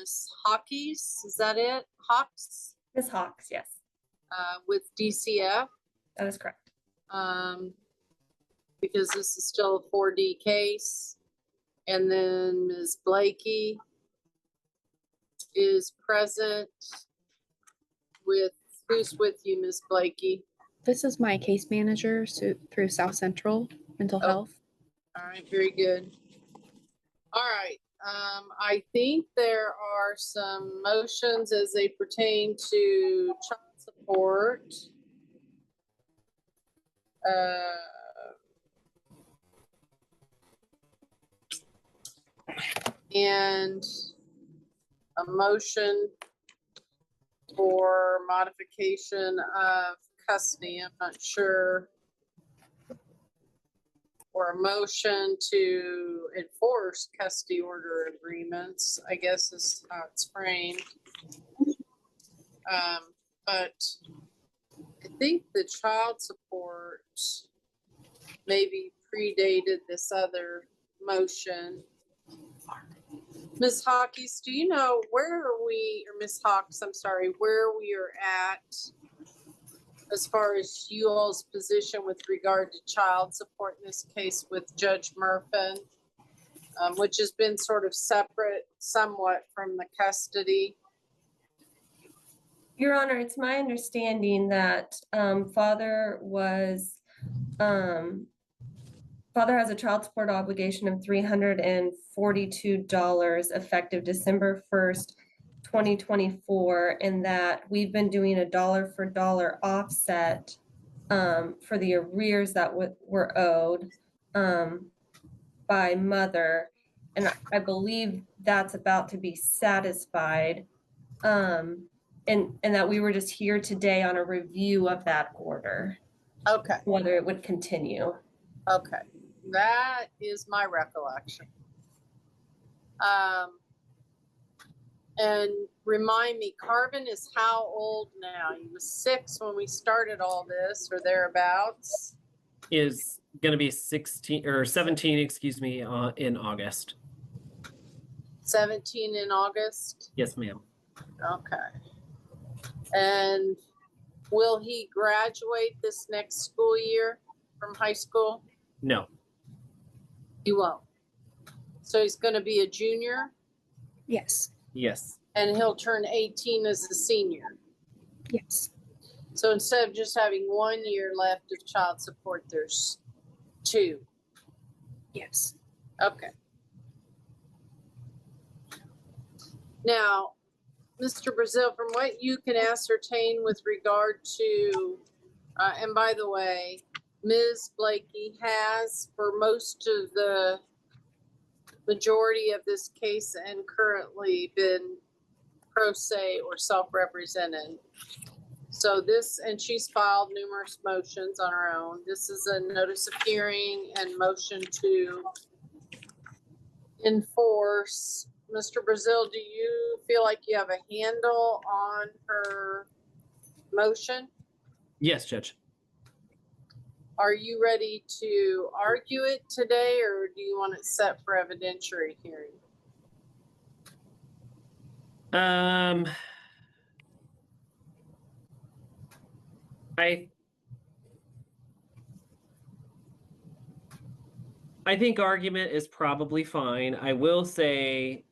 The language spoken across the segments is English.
Miss Hawkes, is that it? Hawks? Ms. Hawks, yes. With DCF. That is correct. Because this is still a 4D case. And then Ms. Blakey is present with, who's with you, Ms. Blakey? This is my case manager through South Central Mental Health. All right, very good. All right, I think there are some motions as they pertain to child support. And a motion for modification of custody. I'm not sure. Or a motion to enforce custody order agreements, I guess is how it's framed. But I think the child support maybe predated this other motion. Ms. Hawkes, do you know where are we, or Ms. Hawkes, I'm sorry, where we are at as far as you all's position with regard to child support in this case with Judge Murphin, which has been sort of separate somewhat from the custody? Your Honor, it's my understanding that father has a child support obligation of $342 effective December 1st, 2024, and that we've been doing a dollar for dollar offset for the arrears that were owed by mother. And I believe that's about to be satisfied. And that we were just here today on a review of that order. Okay. Whether it would continue. Okay. That is my recollection. And remind me, Carvin is how old now? He was 6 when we started all this, or thereabouts. Is going to be 16 or 17, excuse me, in August. 17 in August? Yes, ma'am. Okay. And will he graduate this next school year from high school? No. He won't. So he's going to be a junior? Yes. Yes. And he'll turn 18 as a senior? Yes. So instead of just having 1 year left of child support, there's 2? Yes. Okay. Now, Mr. Brazil, from what you can ascertain with regard to, and by the way, Ms. Blakey has for most of the majority of this case and currently been pro se or self-represented. So this, and she's filed numerous motions on her own. This is a notice of hearing and motion to enforce. Mr. Brazil, do you feel like you have a handle on her motion? Yes, Judge. Are you ready to argue it today, or do you want it set for evidentiary hearing? I think argument is probably fine. I will say,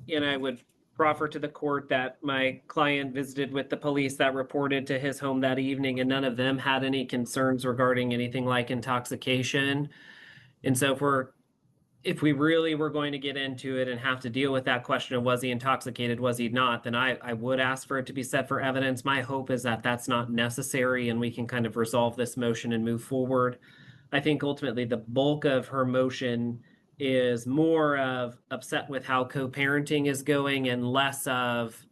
and I would proffer to the court that my client visited with the police that reported to his home that evening, and none of them had any concerns regarding anything like intoxication. And so if we really were going to get into it and have to deal with that question of was he intoxicated, was he not, then I would ask for it to be set for evidence. My hope is that that's not necessary and we can kind of resolve this motion and move forward. I think ultimately the bulk of her motion is more of upset with how co-parenting is going and less of,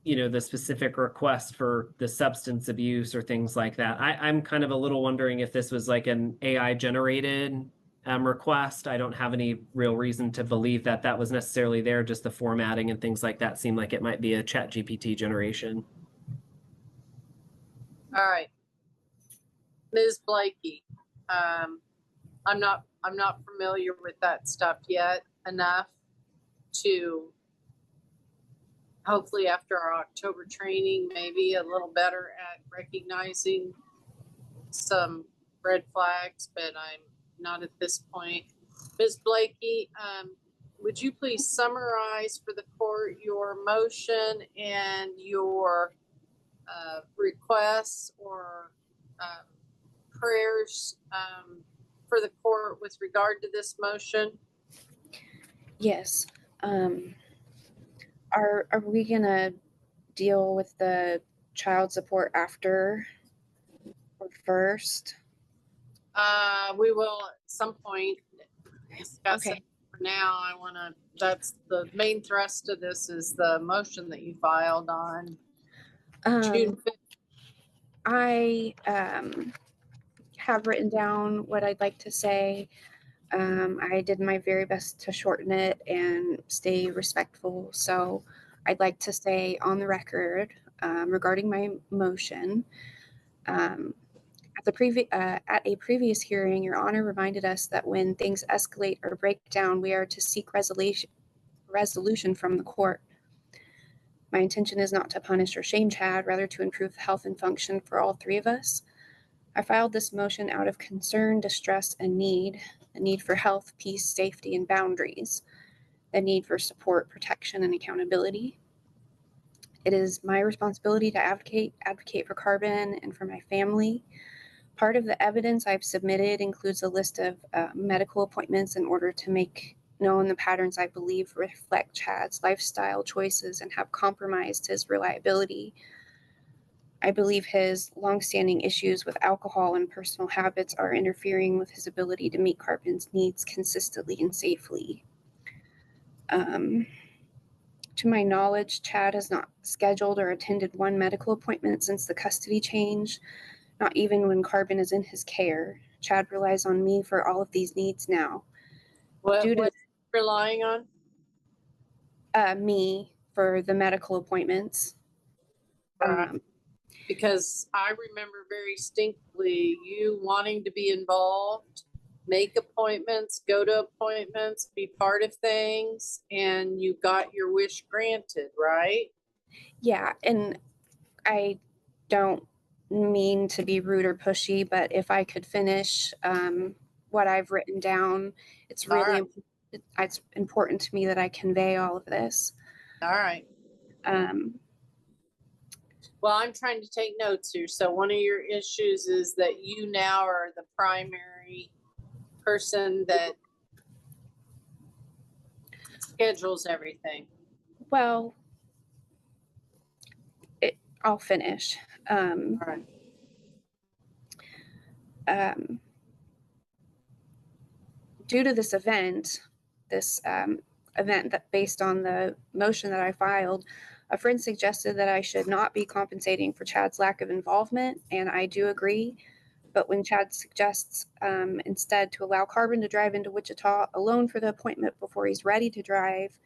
you know, the specific request for the substance abuse or things like that. I'm kind of a little wondering if this was like an AI generated request. I don't have any real reason to believe that that was necessarily there. Just the formatting and things like that seem like it might be a ChatGPT generation. All right. Ms. Blakey, I'm not familiar with that stuff yet enough to hopefully after our October training, maybe a little better at recognizing some red flags, but I'm not at this point. Ms. Blakey, would you please summarize for the court your motion and your requests or prayers for the court with regard to this motion? Yes. Are we gonna deal with the child support after or first? We will at some point discuss it. Okay. For now, that's the main thrust of this, is the motion that you filed on June 5th. I have written down what I'd like to say. I did my very best to shorten it and stay respectful. So I'd like to say on the record regarding my motion. At a previous hearing, Your Honor reminded us that when things escalate or break down, we are to seek resolution from the court. My intention is not to punish or shame Chad, rather to improve the health and function for all three of us. I filed this motion out of concern, distress, and need. The need for health, peace, safety, and boundaries. The need for support, protection, and accountability. It is my responsibility to advocate for Carbon and for my family. Part of the evidence I've submitted includes a list of medical appointments in order to make known the patterns I believe reflect Chad's lifestyle choices and have compromised his reliability. I believe his longstanding issues with alcohol and personal habits are interfering with his ability to meet Carbon's needs consistently and safely. To my knowledge, Chad has not scheduled or attended one medical appointment since the custody change, not even when Carbon is in his care. Chad relies on me for all of these needs now. What Due to- are you relying on? Me for the medical appointments. Because I remember very distinctly you wanting to be involved, make appointments, go to appointments, be part of things, and you got your wish granted, right? Yeah, and I don't mean to be rude or pushy, but if I could finish what I've written down, it's All really right. it's important to me that I convey all of this. All right. Well, I'm trying to take notes here. So one of your issues is that you now are the primary person that schedules everything. Well, I'll finish. All right. Due to this event that based on the motion that I filed, a friend suggested that I should not be compensating for Chad's lack of involvement, and I do agree. But when Chad suggests instead to allow Carbon to drive into Wichita alone for the appointment before he's ready to drive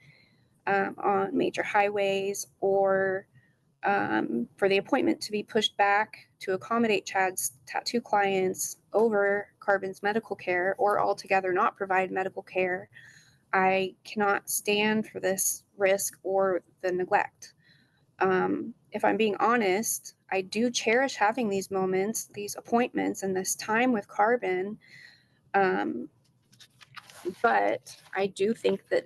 on major highways, or for the appointment to be pushed back to accommodate Chad's tattoo clients over Carbon's medical care, or altogether not provide medical care, I cannot stand for this risk or the neglect. If I'm being honest, I do cherish having these moments, these appointments, and this time with Carbon. But I do think that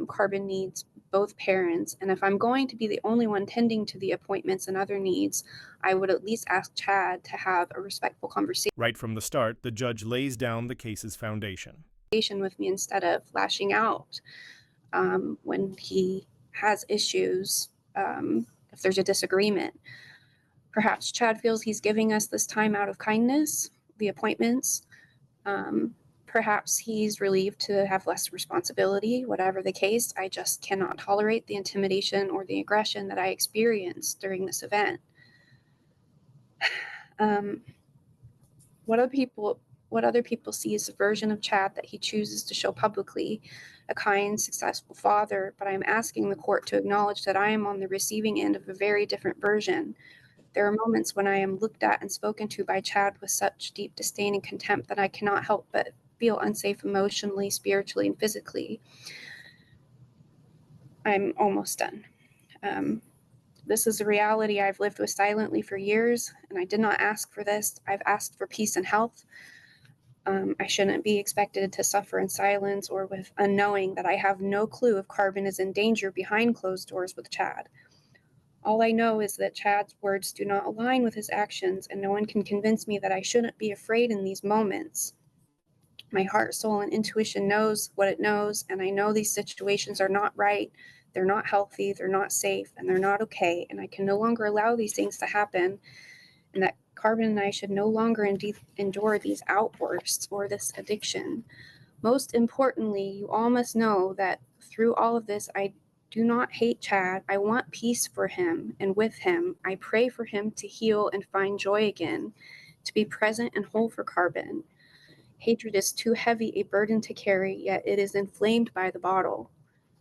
Carbon needs both parents. And if I'm going to be the only one tending to the appointments and other needs, I would at least ask Chad to have a respectful conversation. Right from the start, the judge lays down the case's foundation. With me instead of lashing out when he has issues, if there's a disagreement. Perhaps Chad feels he's giving us this time out of kindness, the appointments. Perhaps he's relieved to have less responsibility. Whatever the case, I just cannot tolerate the intimidation or the aggression that I experienced during this event. What other people see is a version of Chad that he chooses to show publicly, a kind, successful father, but I'm asking the court to acknowledge that I am on the receiving end of a very different version. There are moments when I am looked at and spoken to by Chad with such deep disdain and contempt that I cannot help but feel unsafe emotionally, spiritually, and physically. I'm almost done. This is a reality I've lived with silently for years, and I did not ask for this. I've asked for peace and health. I shouldn't be expected to suffer in silence or with unknowing that I have no clue if Carbon is in danger behind closed doors with Chad. All I know is that Chad's words do not align with his actions, and no one can convince me that I shouldn't be afraid in these moments. My heart, soul, and intuition knows what it knows, and I know these situations are not right, they're not healthy, they're not safe, and they're not okay, and I can no longer allow these things to happen, and that Carbon and I should no longer endure these outbursts or this addiction. Most importantly, you all must know that through all of this, I do not hate Chad. I want peace for him and with him. I pray for him to heal and find joy again, to be present and whole for Carbon. Hatred is too heavy a burden to carry, yet it is inflamed by the bottle.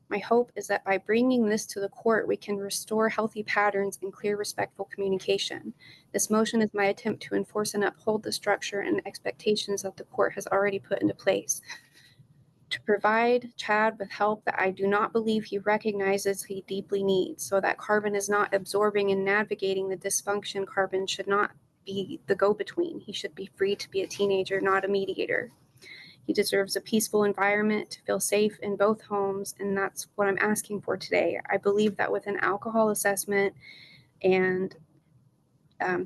My hope is that by bringing this to the court, we can restore healthy patterns and clear, respectful communication. This motion is my attempt to enforce and uphold the structure and expectations that the court has already put into place. To provide Chad with help that I do not believe he recognizes he deeply needs, so that Carbon is not absorbing and navigating the dysfunction. Carbon should not be the go-between. He should be free to be a teenager, not a mediator. He deserves a peaceful environment to feel safe in both homes, and that's what I'm asking for today. I believe that with an alcohol assessment and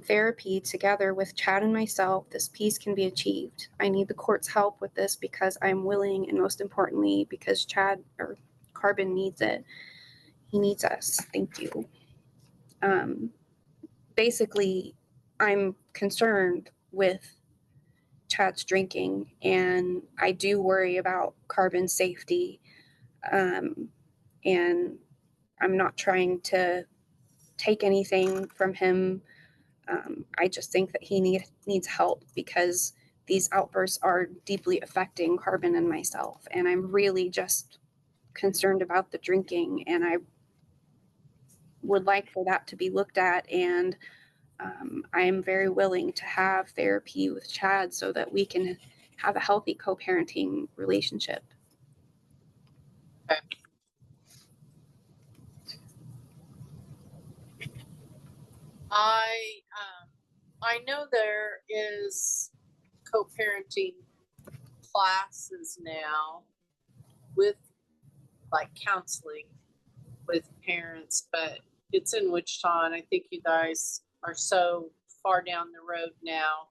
therapy together with Chad and myself, this peace can be achieved. I need the court's help with this because I'm willing, and most importantly, because Chad or Carbon needs it. He needs us. Thank you. Basically, I'm concerned with Chad's drinking, and I do worry about Carbon's safety. And I'm not trying to take anything from him. I just think that he needs help because these outbursts are deeply affecting Carbon and myself. And I'm really just concerned about the drinking, and I would like for that to be looked at. And I am very willing to have therapy with Chad so that we can have a healthy co-parenting relationship. I know there is co-parenting classes now with like counseling with parents, but it's in Wichita, and I think you guys are so far down the road now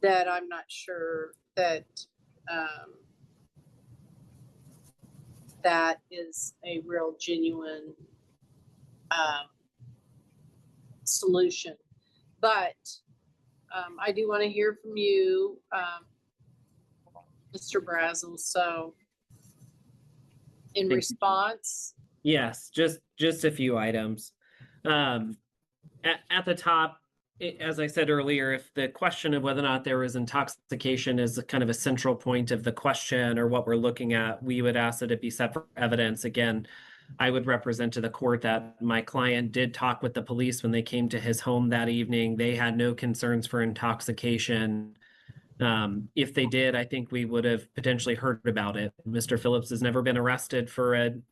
that I'm not sure that that is a real genuine solution. But I do want to hear from you, Mr. Brazel. So in Thank you. response, Yes, just a few items. At the top, as I said earlier, if the question of whether or not there was intoxication is kind of a central point of the question or what we're looking at, we would ask that it be separate evidence. Again, I would represent to the court that my client did talk with the police when they came to his home that evening. They had no concerns for intoxication. If they did, I think we would have potentially heard about it. Mr. Phillips has never been arrested for an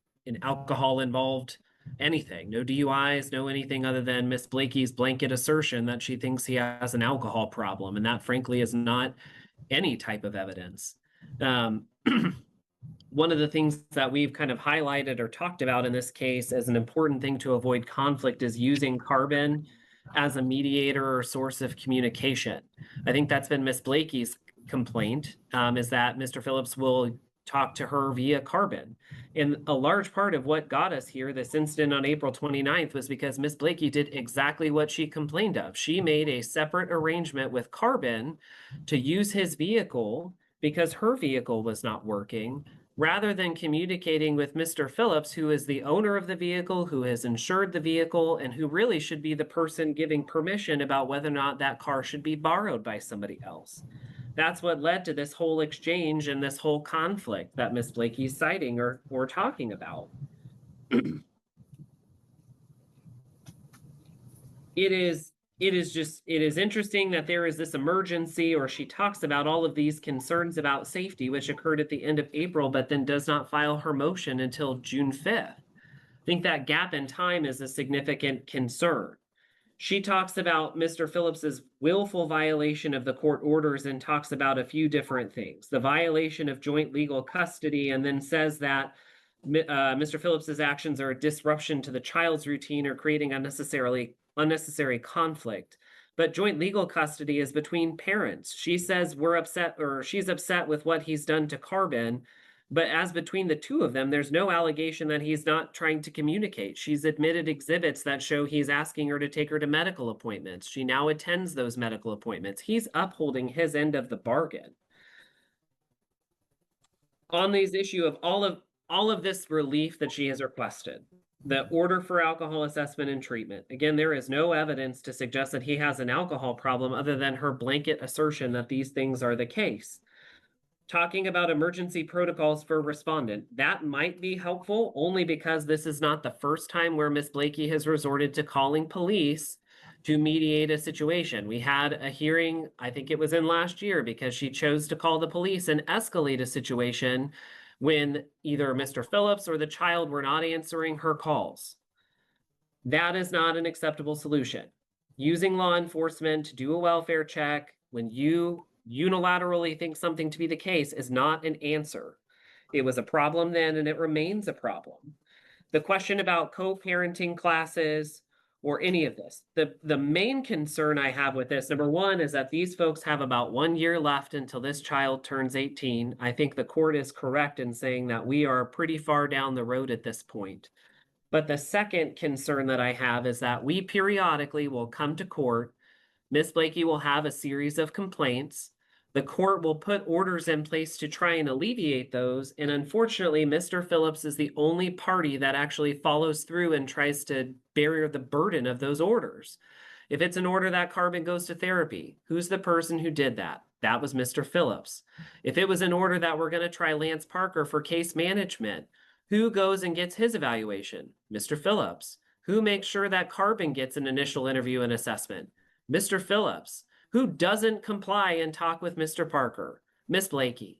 alcohol-involved anything. No DUIs, no anything other than Miss Blakey's blanket assertion that she thinks he has an alcohol problem. And that, frankly, is not any type of evidence. One of the things that we've kind of highlighted or talked about in this case as an important thing to avoid conflict is using Carbon as a mediator or source of communication. I think that's been Miss Blakey's complaint, is that Mr. Phillips will talk to her via Carbon. And a large part of what got us here, this incident on April 29th, was because Miss Blakey did exactly what she complained of. She made a separate arrangement with Carbon to use his vehicle because her vehicle was not working, rather than communicating with Mr. Phillips, who is the owner of the vehicle, who has insured the vehicle, and who really should be the person giving permission about whether or not that car should be borrowed by somebody else. That's what led to this whole exchange and this whole conflict that Miss Blakey's citing or talking about. It is interesting that there is this emergency, or she talks about all of these concerns about safety, which occurred at the end of April, but then does not file her motion until June 5th. I think that gap in time is a significant concern. She talks about Mr. Phillips's willful violation of the court orders and talks about a few different things. The violation of joint legal custody, and then says that Mr. Phillips's actions are a disruption to the child's routine or creating unnecessary conflict. But joint legal custody is between parents. She says we're upset, or she's upset with what he's done to Carbon. But as between the two of them, there's no allegation that he's not trying to communicate. She's admitted exhibits that show he's asking her to take her to medical appointments. She now attends those medical appointments. He's upholding his end of the bargain. On these issue of all of this relief that she has requested, the order for alcohol assessment and treatment. Again, there is no evidence to suggest that he has an alcohol problem other than her blanket assertion that these things are the case. Talking about emergency protocols for respondent, that might be helpful only because this is not the first time where Miss Blakey has resorted to calling police to mediate a situation. We had a hearing, I think it was in last year, because she chose to call the police and escalate a situation when either Mr. Phillips or the child were not answering her calls. That is not an acceptable solution. Using law enforcement to do a welfare check when you unilaterally think something to be the case is not an answer. It was a problem then, and it remains a problem. The question about co-parenting classes or any of this, the main concern I have with this, number one, is that these folks have about 1 year left until this child turns 18. I think the court is correct in saying that we are pretty far down the road at this point. But the second concern that I have is that we periodically will come to court. Miss Blakey will have a series of complaints. The court will put orders in place to try and alleviate those. And unfortunately, Mr. Phillips is the only party that actually follows through and tries to bear the burden of those orders. If it's an order that Carbon goes to therapy, who's the person who did that? That was Mr. Phillips. If it was an order that we're going to try Lance Parker for case management, who goes and gets his evaluation? Mr. Phillips. Who makes sure that Carbon gets an initial interview and assessment? Mr. Phillips. Who doesn't comply and talk with Mr. Parker? Miss Blakey.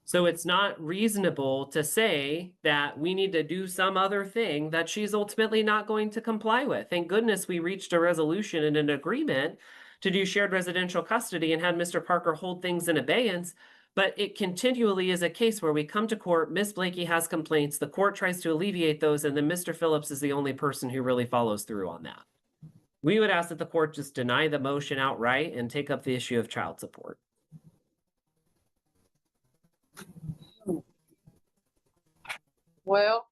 So it's not reasonable to say that we need to do some other thing that she's ultimately not going to comply with. Thank goodness we reached a resolution and an agreement to do shared residential custody and had Mr. Parker hold things in abeyance. But it continually is a case where we come to court, Miss Blakey has complaints, the court tries to alleviate those, and then Mr. Phillips is the only person who really follows through on that. We would ask that the court just deny the motion outright and take up the issue of child support. Well,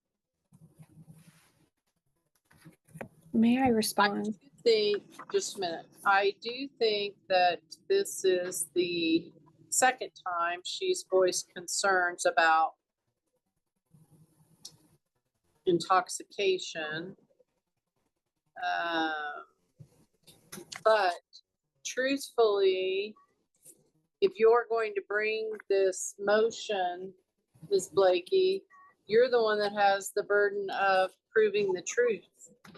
May I respond? just a minute. I do think that this is the second time she's voiced concerns about intoxication. But truthfully, if you're going to bring this motion, Ms. Blakey, you're the one that has the burden of proving the truth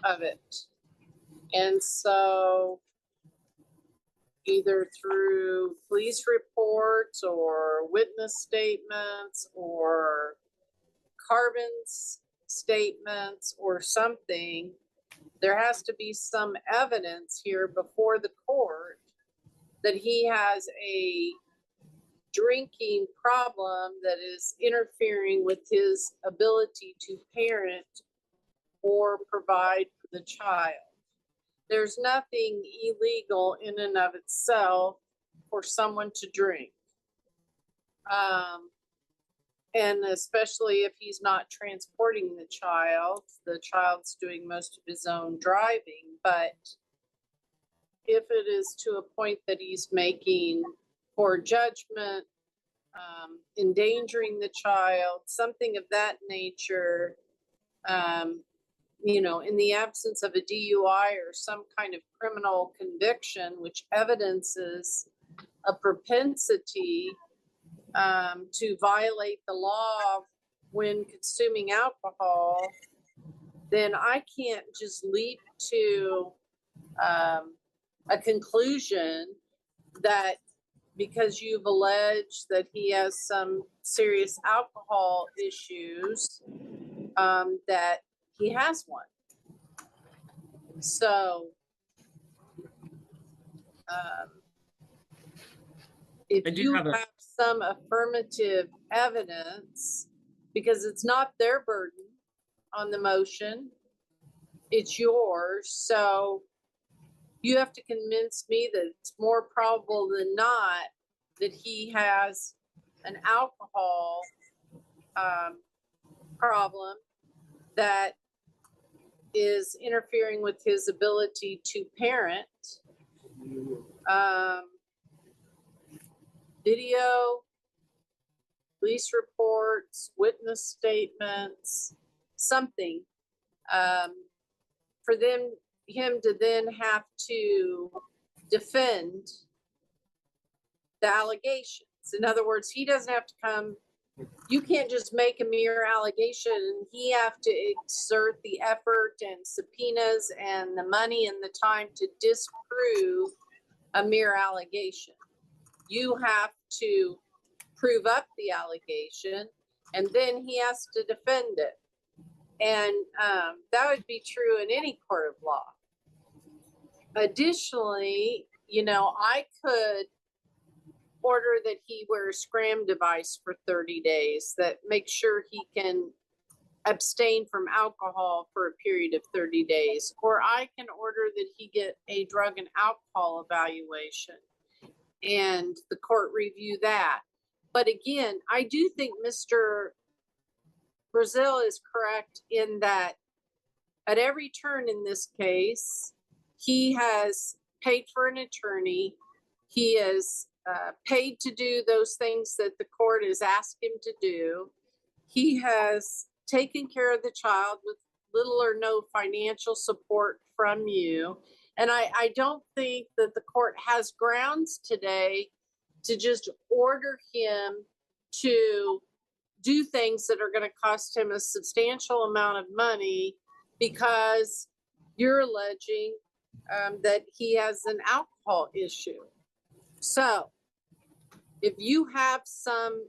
of it. And so either through police reports or witness statements or Carbon's statements or something, there has to be some evidence here before the court that he has a drinking problem that is interfering with his ability to parent or provide for the child. There's nothing illegal in and of itself for someone to drink. And especially if he's not transporting the child's doing most of his own driving. But if it is to a point that he's making poor judgment, endangering the child, something of that nature, in the absence of a DUI or some kind of criminal conviction, which evidences a propensity to violate the law when consuming alcohol, then I can't just leap to a conclusion that because you've alleged that he has some serious alcohol issues, that he has one. So, if I do you have a- have some affirmative evidence, because it's not their burden on the motion, it's yours. So you have to convince me that it's more probable than not that he has an alcohol problem that is interfering with his ability to parent. Video, police reports, witness statements, something, for him to then have to defend the allegations. In other words, he doesn't have to come, you can't just make a mere allegation. He have to exert the effort and subpoenas and the money and the time to disprove a mere allegation. You have to prove up the allegation, and then he has to defend it. And that would be true in any court of law. Additionally, I could order that he wear a scram device for 30 days that makes sure he can abstain from alcohol for a period of 30 days. Or I can order that he get a drug and alcohol evaluation and the court review that. But again, I do think Mr. Brazil is correct in that at every turn in this case, he has paid for an attorney. He has paid to do those things that the court has asked him to do. He has taken care of the child with little or no financial support from you. And I don't think that the court has grounds today to just order him to do things that are going to cost him a substantial amount of money because you're alleging that he has an alcohol issue. So if you have some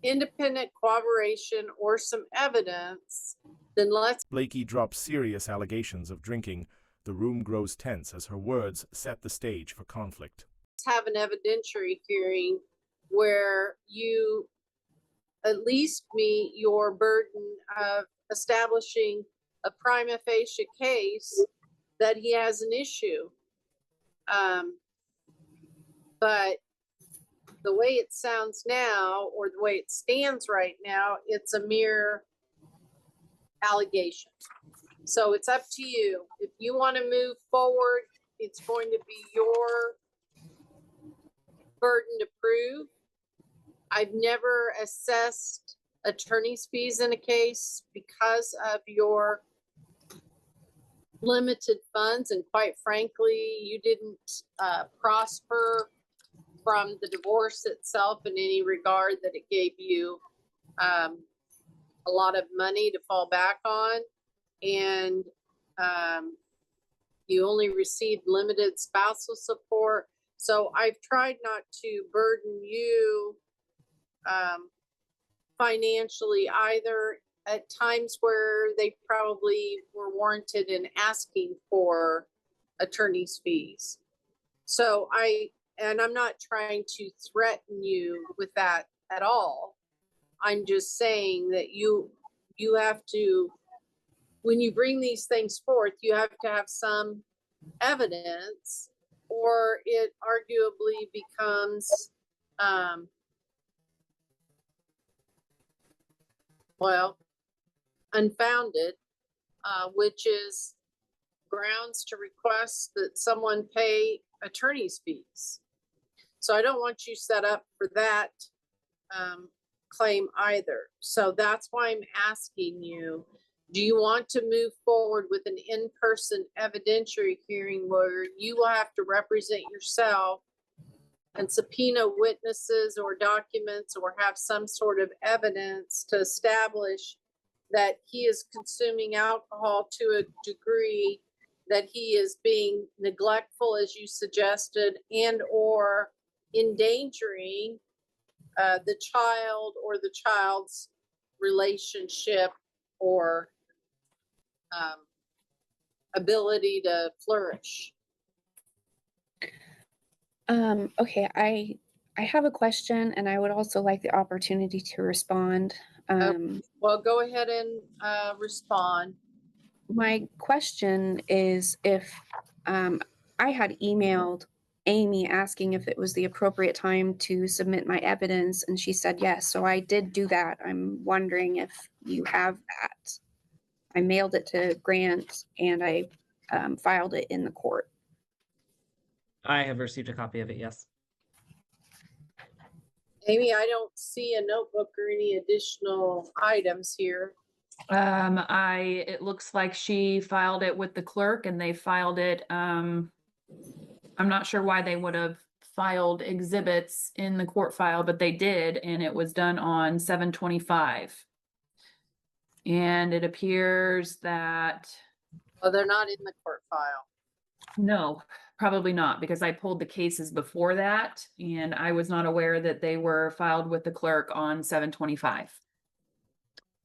independent corroboration or some evidence, then let's Blakey drops serious allegations of drinking. The room grows tense as her words set the stage for conflict. have an evidentiary hearing where you at least meet your burden of establishing a prima facie case that he has an issue. But the way it sounds now, or the way it stands right now, it's a mere allegation. So it's up to you. If you want to move forward, it's going to be your burden to prove. I've never assessed attorney's fees in a case because of your limited funds, and quite frankly, you didn't prosper from the divorce itself in any regard that it gave you a lot of money to fall back on, and you only received limited spousal support. So I've tried not to burden you financially either, at times where they probably were warranted in asking for attorney's fees. So I'm not trying to threaten you with that at all. I'm just saying that you have to, when you bring these things forth, you have to have some evidence, or it arguably becomes, unfounded, which is grounds to request that someone pay attorney's fees. So I don't want you set up for that claim either. So that's why I'm asking you, do you want to move forward with an in-person evidentiary hearing where you will have to represent yourself and subpoena witnesses or documents or have some sort of evidence to establish that he is consuming alcohol to a degree that he is being neglectful, as you suggested, and or endangering the child or the child's relationship or ability to flourish. Okay, I have a question, and I would also like the opportunity to respond. Well, go ahead and respond. My question is if I had emailed Amy asking if it was the appropriate time to submit my evidence, and she said yes. So I did do that. I'm wondering if you have that. I mailed it to Grant, and I filed it in the court. I have received a copy of it, yes. Amy, I don't see a notebook or any additional items here. It looks like she filed it with the clerk and they filed it, I'm not sure why they would have filed exhibits in the court file, but they did, and it was done on 7/25. And it appears that, Oh, they're not in the court file. no, probably not, because I pulled the cases before that and I was not aware that they were filed with the clerk on 7/25.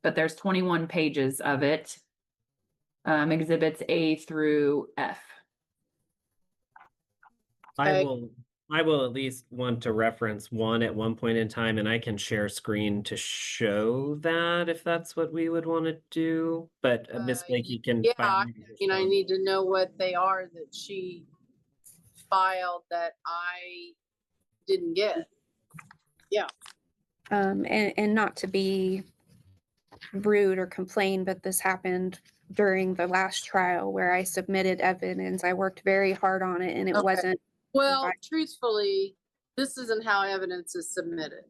But there's 21 pages of it. Exhibits A through F. Okay. I will at least want to reference one at one point in time, and I can share screen to show that if that's what we would want to do. But Miss Blake, you can. Yeah, I need to know what they are that she filed that I didn't get. And not to be rude or complain, but this happened during the last trial where I submitted evidence. I worked very hard on it, and it Okay. wasn't. Well, truthfully, this isn't how evidence is submitted.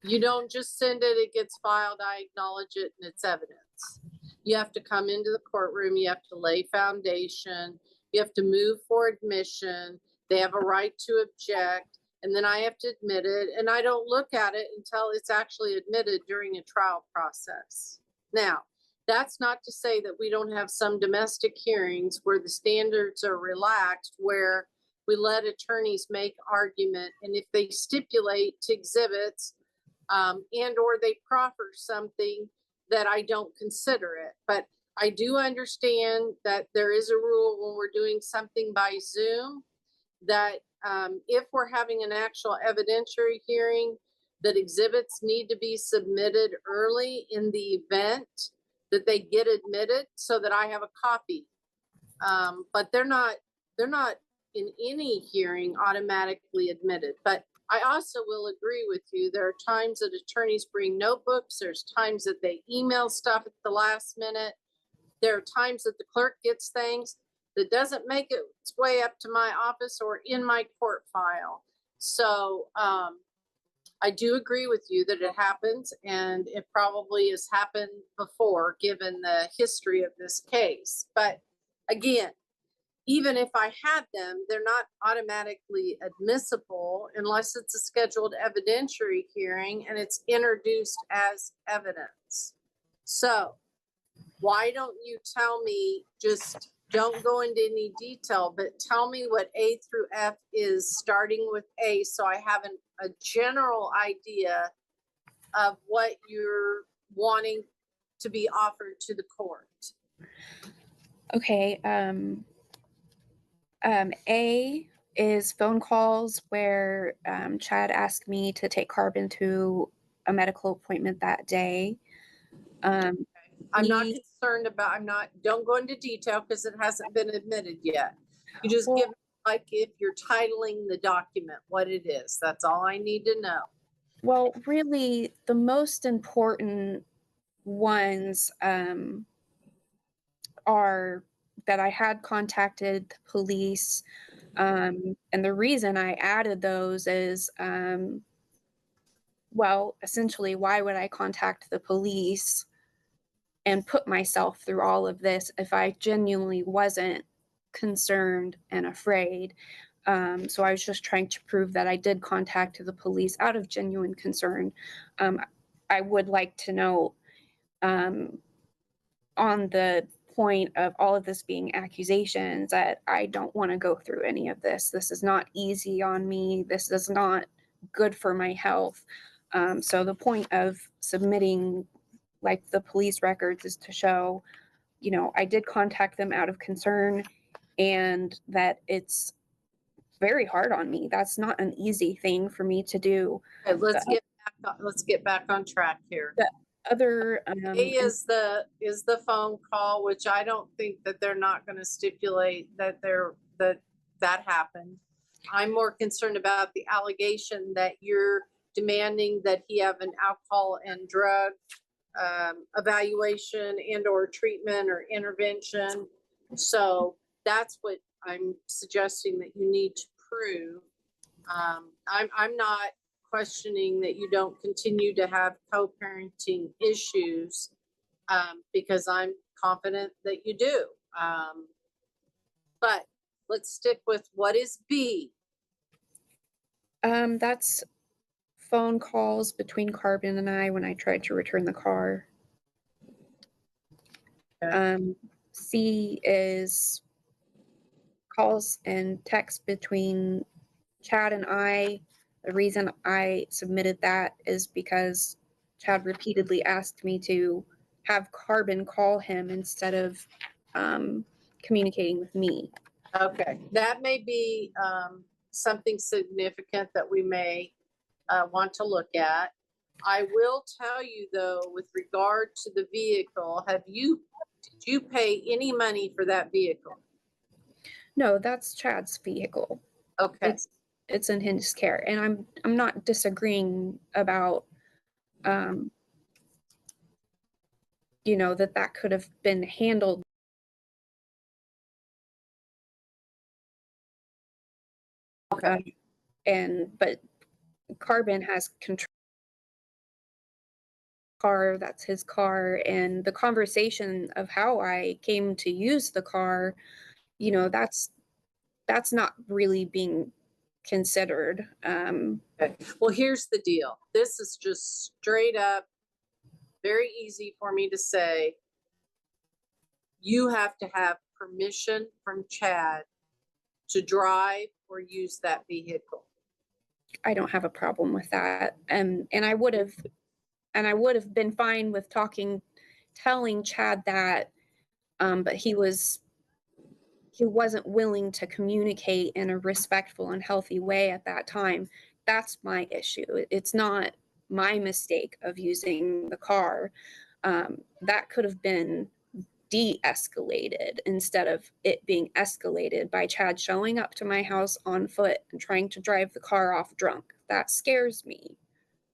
You don't just send it, it gets filed, I acknowledge it, and it's evidence. You have to come into the courtroom, you have to lay foundation, you have to move for admission, they have a right to object, and then I have to admit it, and I don't look at it until it's actually admitted during a trial process. Now, that's not to say that we don't have some domestic hearings where the standards are relaxed, where we let attorneys make argument, and if they stipulate to exhibits and or they proffer something, that I don't consider it. But I do understand that there is a rule when we're doing something by Zoom that if we're having an actual evidentiary hearing, that exhibits need to be submitted early in the event that they get admitted so that I have a copy. But they're not in any hearing automatically admitted. But I also will agree with you. There are times that attorneys bring notebooks. There's times that they email stuff at the last minute. There are times that the clerk gets things that doesn't make its way up to my office or in my court file. So I do agree with you that it happens, and it probably has happened before given the history of this case. But again, even if I had them, they're not automatically admissible unless it's a scheduled evidentiary hearing and it's introduced as evidence. So why don't you tell me, just don't go into any detail, but tell me what A through F is, starting with A, so I have a general idea of what you're wanting to be offered to the court. Okay. A is phone calls where Chad asked me to take Carbon to a medical appointment that day. I'm not concerned about, don't go into detail because it hasn't been admitted yet. You just give, like, if you're titling the document, what it is. That's all I need to know. Well, really, the most important ones are that I had contacted the police. And the reason I added those is, well, essentially, why would I contact the police and put myself through all of this if I genuinely wasn't concerned and afraid? So I was just trying to prove that I did contact the police out of genuine concern. I would like to know, on the point of all of this being accusations, that I don't want to go through any of this. This is not easy on me. This is not good for my health. So the point of submitting, like, the police records is to show you know, I did contact them out of concern, and that it's very hard on me. That's not an easy thing for me to do. Okay, let's get back on track here. Other, A is the phone call, which I don't think that they're not gonna stipulate that that happened. I'm more concerned about the allegation that you're demanding that he have an alcohol and drug evaluation and or treatment or intervention. So that's what I'm suggesting that you need to prove. I'm not questioning that you don't continue to have co-parenting issues, because I'm confident that you do. But let's stick with what is B. that's phone calls between Carbon and I when I tried to return the car. Okay. C is calls and texts between Chad and I. The reason I submitted that is because Chad repeatedly asked me to have Carbon call him instead of communicating with me. Okay, that may be something significant that we may want to look at. I will tell you though, with regard to the vehicle, did you pay any money for that vehicle? No, that's Chad's vehicle. Okay, It's in his care, and I'm not disagreeing about you know, that could have been handled. okay. But Carbon has control car, that's his car, and the conversation of how I came to use the car, you know, that's not really being considered. Okay. Well, here's the deal. This is just straight up, very easy for me to say. You have to have permission from Chad to drive or use that vehicle. I don't have a problem with that. And I would have been fine with telling Chad that, but he wasn't willing to communicate in a respectful and healthy way at that time. That's my issue. It's not my mistake of using the car. That could have been de-escalated instead of it being escalated by Chad showing up to my house on foot and trying to drive the car off drunk. That scares me.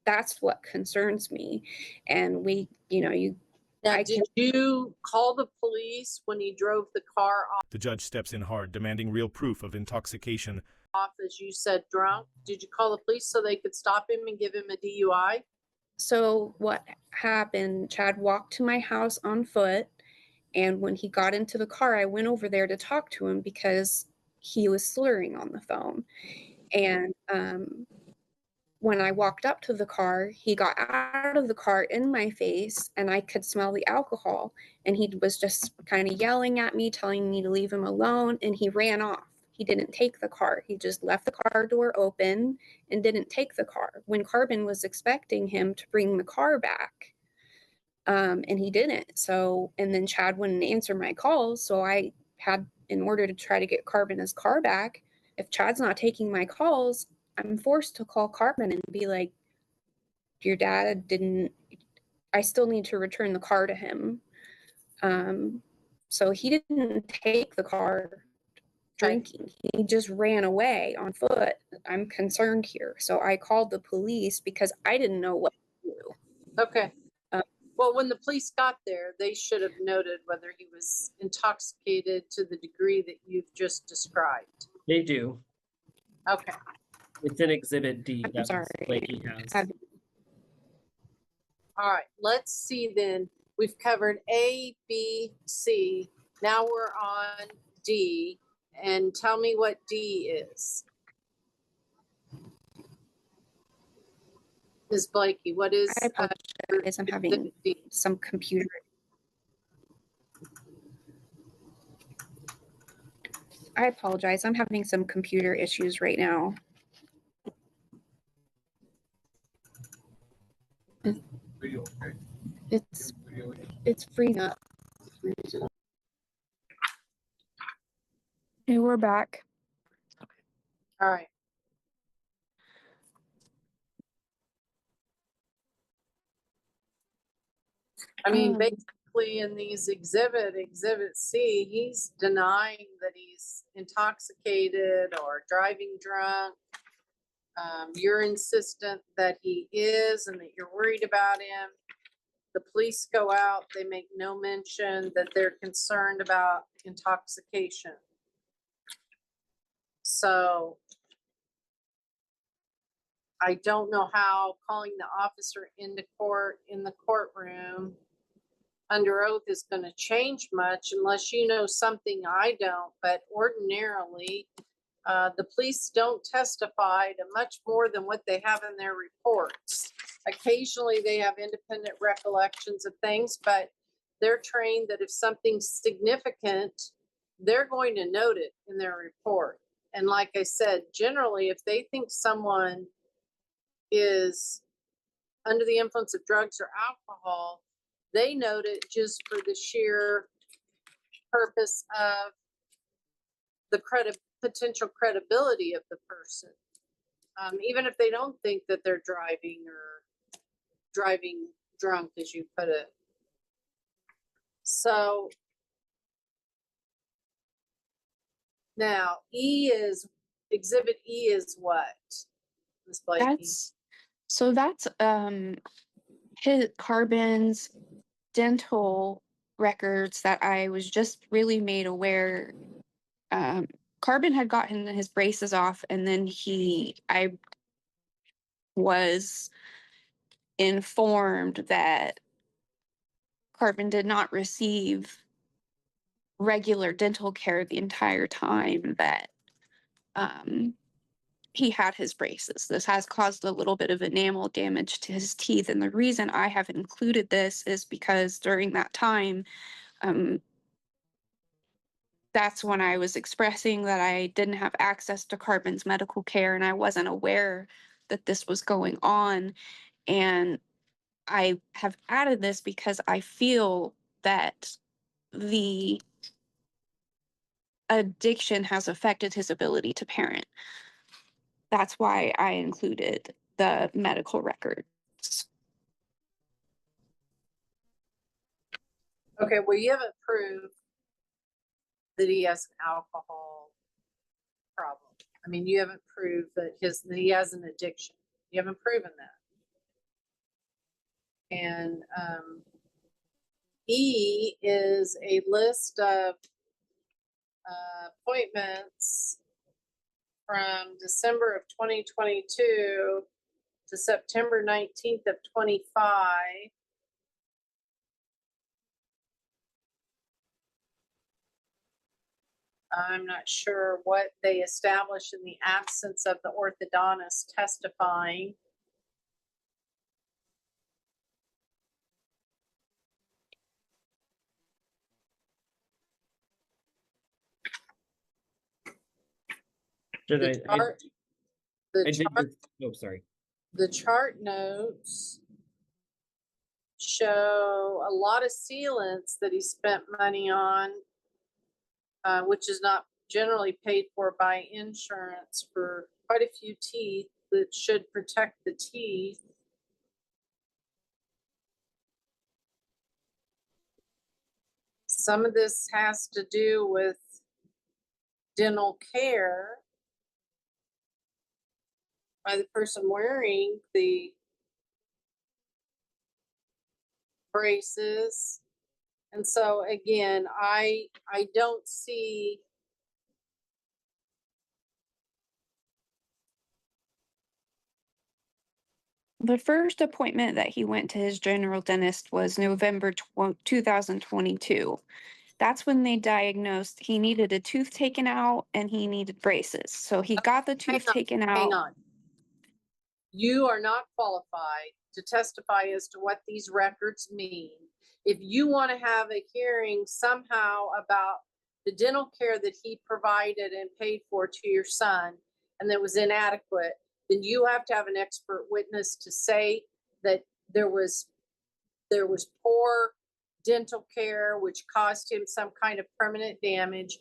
That's what concerns me. And Now, did you call the police when he drove the car The judge steps in hard, demanding real proof of intoxication. off, as you said, drunk? Did you call the police so they could stop him and give him a DUI? So what happened, Chad walked to my house on foot, and when he got into the car, I went over there to talk to him because he was slurring on the phone. And when I walked up to the car, he got out of the car in my face, and I could smell the alcohol. And he was just kind of yelling at me, telling me to leave him alone, and he ran off. He didn't take the car. He just left the car door open and didn't take the car. When Carbon was expecting him to bring the car back, and he didn't. So, and then Chad wouldn't answer my calls. So I had, in order to try to get Carbon his car back, if Chad's not taking my calls, I'm forced to call Carbon and be like, your dad didn't, I still need to return the car to him. So he didn't take the car drinking. He just ran away on foot. I'm concerned here. So I called the police because I didn't know what to do. Okay. Well, when the police got there, they should have noted whether he was intoxicated to the degree that you've just described. They do. Okay. It's in Exhibit D. I'm That sorry. Blakey has. All right. Let's see then. We've covered A, B, C. Now we're on D. And tell me what D is. Ms. Blakey, what is I apologize. I'm having D? some computer. I apologize. I'm having some computer issues right now. It's freezing up. Okay, we're back. All right. I mean, basically in these exhibit C, he's denying that he's intoxicated or driving drunk. You're insistent that he is and that you're worried about him. The police go out, they make no mention that they're concerned about intoxication. So I don't know how calling the officer into court in the courtroom under oath is going to change much unless you know something I don't. But ordinarily, the police don't testify to much more than what they have in their reports. Occasionally, they have independent recollections of things, but they're trained that if something's significant, they're going to note it in their report. And like I said, generally, if they think someone is under the influence of drugs or alcohol, they note it just for the sheer purpose of the potential credibility of the person. Even if they don't think that they're driving or driving drunk, as you put it. So now exhibit E is what? Ms. Blakey? That's his Carbon's dental records that I was just really made aware. Carbon had gotten his braces off, and then I was informed that Carbon did not receive regular dental care the entire time that he had his braces. This has caused a little bit of enamel damage to his teeth. And the reason I have included this is because during that time, that's when I was expressing that I didn't have access to Carbon's medical care and I wasn't aware that this was going on. And I have added this because I feel that the addiction has affected his ability to parent. That's why I included the medical records. Okay, well, you haven't proved that he has an alcohol problem. I mean, you haven't proved that he has an addiction. You haven't proven that. And E is a list of appointments from December of 2022 to September 19th of 25. I'm not sure what they established in the absence of the orthodontist testifying. The chart notes show a lot of sealants that he spent money on, which is not generally paid for by insurance, for quite a few teeth that should protect the teeth. Some of this has to do with dental care by the person wearing the braces. And so again, I don't see the first appointment that he went to his general dentist was November 2022. That's when they diagnosed he needed a tooth taken out and he needed braces. So he got the tooth taken out. Hang on. You are not qualified to testify as to what these records mean. If you want to have a hearing somehow about the dental care that he provided and paid for to your son and that was inadequate, then you have to have an expert witness to say that there was poor dental care which caused him some kind of permanent damage.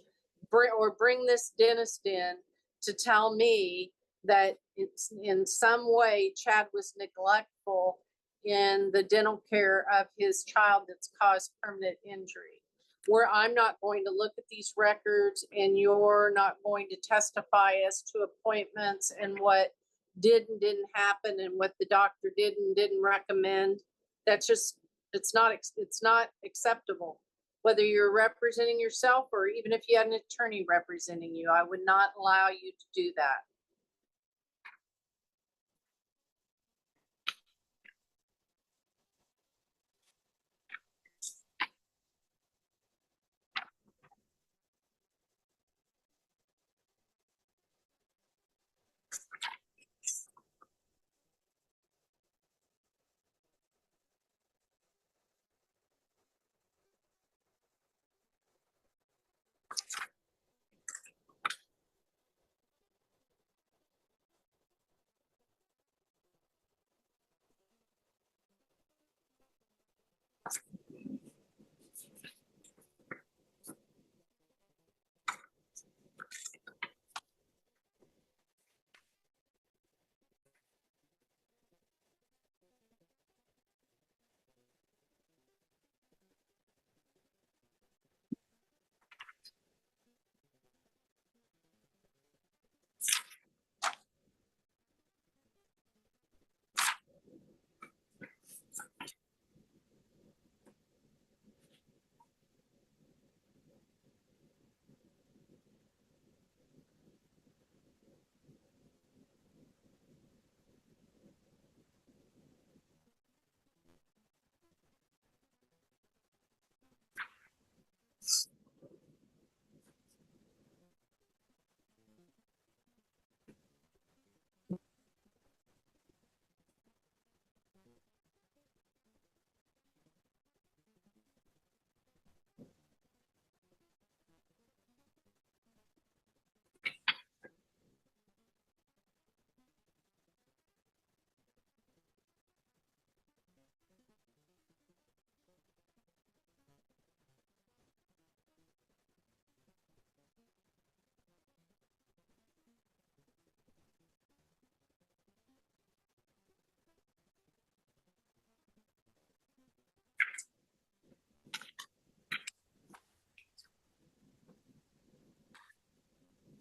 bring this dentist in to tell me that it's in some way Chad was neglectful in the dental care of his child that's caused permanent injury. Where I'm not going to look at these records and you're not going to testify as to appointments and what did and didn't happen and what the doctor did and didn't recommend. That's just, it's not acceptable. Whether you're representing yourself or even if you had an attorney representing you, I would not allow you to do that.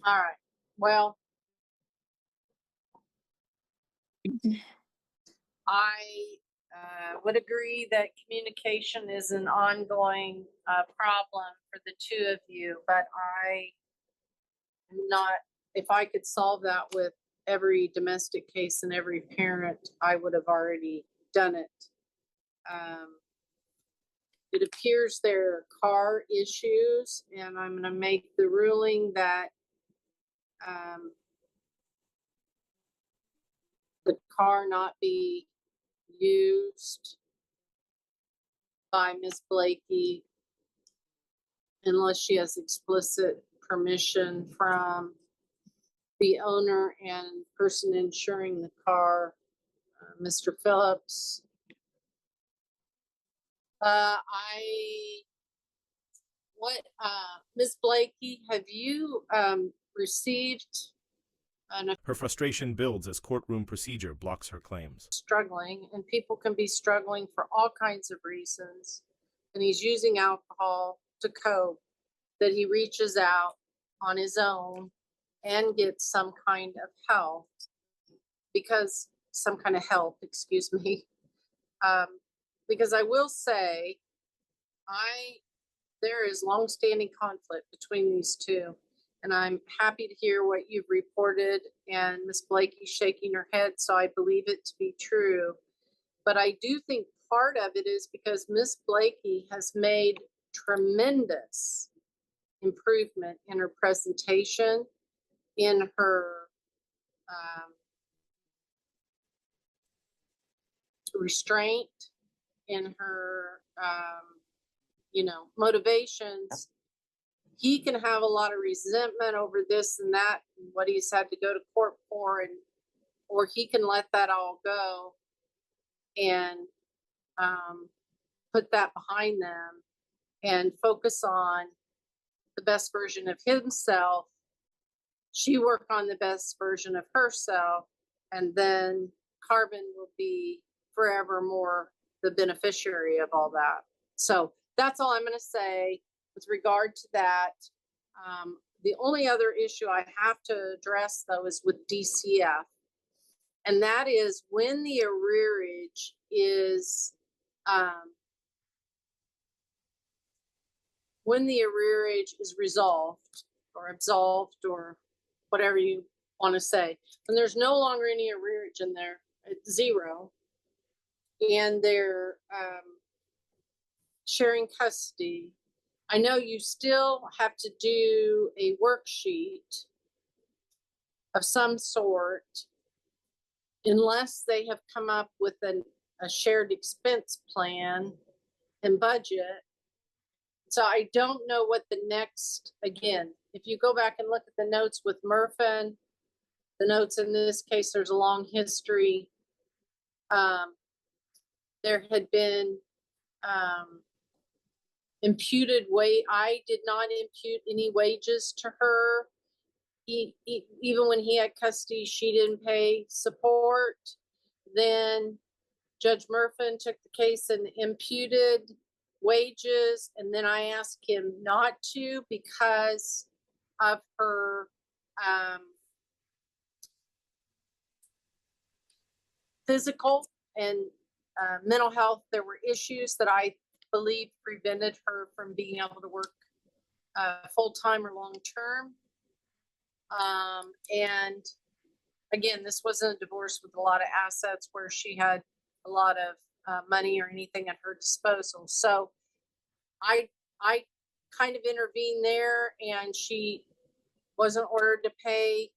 All right. Well, I would agree that communication is an ongoing problem for the two of you, but I am not, if I could solve that with every domestic case and every parent, I would have already done it. It appears there are car issues, and I'm going to make the ruling that the car not be used by Miss Blakey unless she has explicit permission from the owner and person insuring the car, Mr. Phillips. Miss Blakey, have you received Her frustration builds as courtroom procedure blocks her claims. struggling, and people can be struggling for all kinds of reasons, and he's using alcohol to cope, that he reaches out on his own and gets some kind of help because excuse me. Because I will say, there is longstanding conflict between these two. And I'm happy to hear what you've reported, and Miss Blakey's shaking her head, so I believe it to be true. But I do think part of it is because Miss Blakey has made tremendous improvement in her presentation, in her restraint, in her motivations. He can have a lot of resentment over this and that, and what he's had to go to court for, or he can let that all go and put that behind them and focus on the best version of himself, she work on the best version of herself, and then Carbon will be forevermore the beneficiary of all that. So that's all I'm going to say with regard to that. The only other issue I have to address, though, is with DCF. And that is when the arrearage is resolved or absolved or whatever you want to say, when there's no longer any arrearage in there, it's zero, and they're sharing custody. I know you still have to do a worksheet of some sort unless they have come up with a shared expense plan and budget. So I don't know what the next, again, if you go back and look at the notes with Murphin, the notes in this case, there's a long history. There had been imputed I did not impute any wages to her. Even when he had custody, she didn't pay support. Then Judge Murphin took the case and imputed wages, and then I asked him not to because of her physical and mental health. There were issues that I believe prevented her from being able to work full-time or long-term. And again, this wasn't a divorce with a lot of assets where she had a lot of money or anything at her disposal. So I kind of intervened there, and she wasn't ordered to pay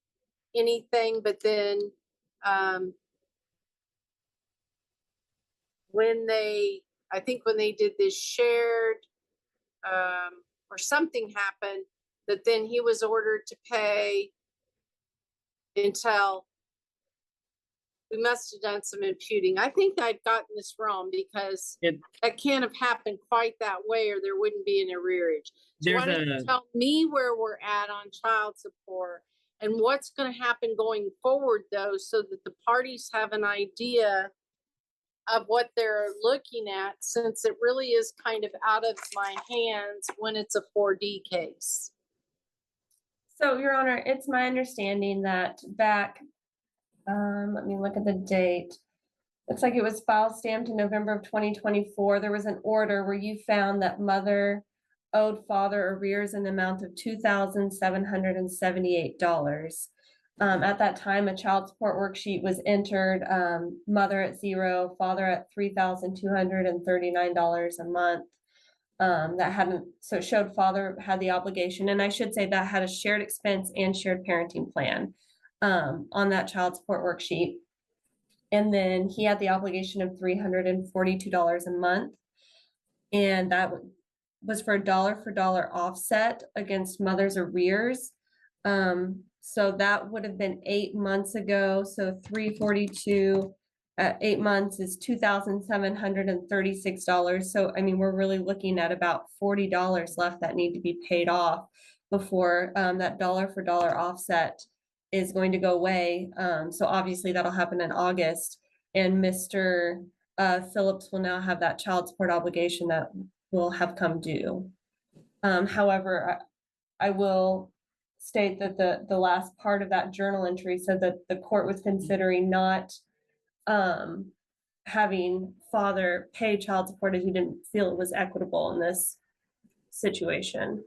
anything. But then when they did this shared or something happened, that then he was ordered to pay until we must have done some imputing. I think I've gotten this wrong because that can't have happened quite that way, or there wouldn't be an arrearage. So why don't you tell me where we're at on child support and what's going to happen going forward, though, so that the parties have an idea of what they're looking at, since it really is kind of out of my hands when it's a 4D case. So, Your Honor, it's my understanding that back, let me look at the date. Looks like it was file stamped in November of 2024. There was an order where you found that mother owed father arrears in the amount of $2,778. At that time, a child support worksheet was entered, mother at $0, father at $3,239 a month. So it showed father had the obligation, and I should say that had a shared expense and shared parenting plan on that child support worksheet. And then he had the obligation of $342 a month. And that was for $1 offset against mother's arrears. So that would have been 8 months ago. So 342 at 8 months is $2,736. So, I mean, we're really looking at about $40 left that need to be paid off before that $1 offset is going to go away. So obviously that'll happen in August, and Mr. Phillips will now have that child support obligation that will have come due. However, I will state that the last part of that journal entry said that the court was considering not having father pay child support as he didn't feel it was equitable in this situation.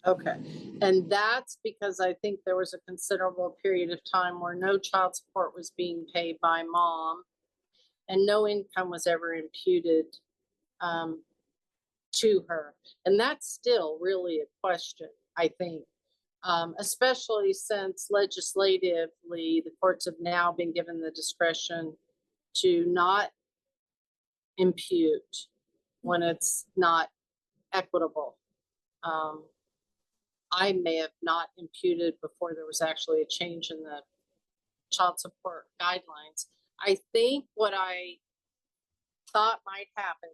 Okay. And that's because I think there was a considerable period of time where no child support was being paid by mom and no income was ever imputed to her. And that's still really a question, I think, especially since legislatively the courts have now been given the discretion to not impute when it's not equitable. I may have not imputed before there was actually a change in the child support guidelines. I think what I thought might happen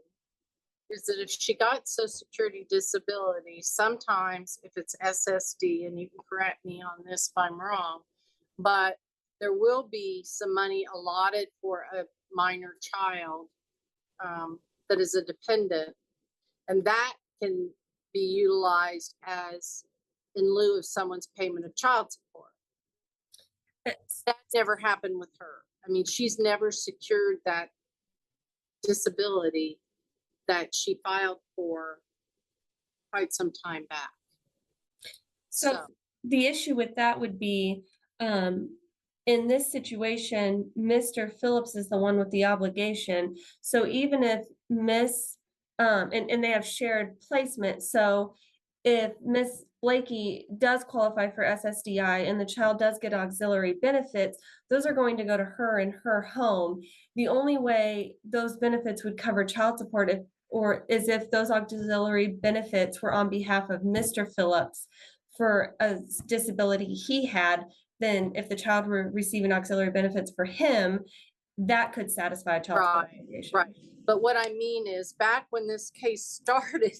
is that if she got Social Security disability, sometimes if it's SSD, and you can correct me on this if I'm wrong, but there will be some money allotted for a minor child that is a dependent, and that can be utilized as in lieu of someone's payment of child support. That never happened with her. I mean, she's never secured that disability that she filed for quite some time back. So the issue with that would be, in this situation, Mr. Phillips is the one with the obligation. So even if Miss, and they have shared placement, so if Miss Blakey does qualify for SSDI and the child does get auxiliary benefits, those are going to go to her in her home. The only way those benefits would cover child support is if those auxiliary benefits were on behalf of Mr. Phillips for a disability he had. Then if the child were receiving auxiliary benefits for him, that could satisfy a child support obligation. Right. But what I mean is, back when this case started,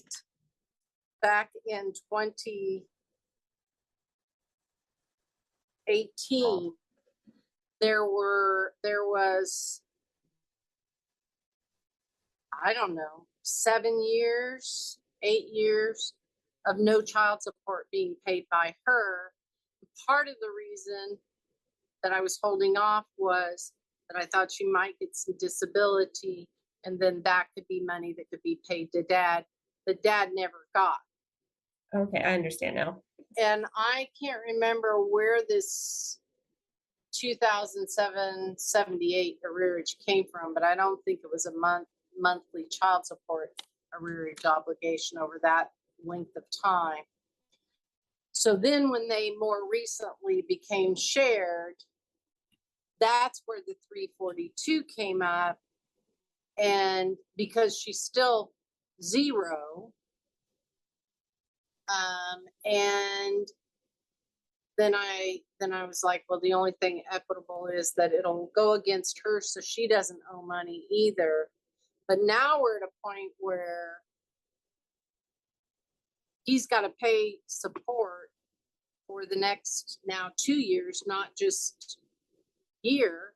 back in 2018, there was, I don't know, 7 years, 8 years of no child support being paid by her. Part of the reason that I was holding off was that I thought she might get some disability, and then that could be money that could be paid to dad. The dad never got. Okay, I understand now. And I can't remember where this 2007-78 arrearage came from, but I don't think it was a monthly child support arrearage obligation over that length of time. So then when they more recently became shared, that's where the 342 came up. And because she's still zero, and then I was like, well, the only thing equitable is that it'll go against her, so she doesn't owe money either. But now we're at a point where he's got to pay support for the next now 2 years, not just year.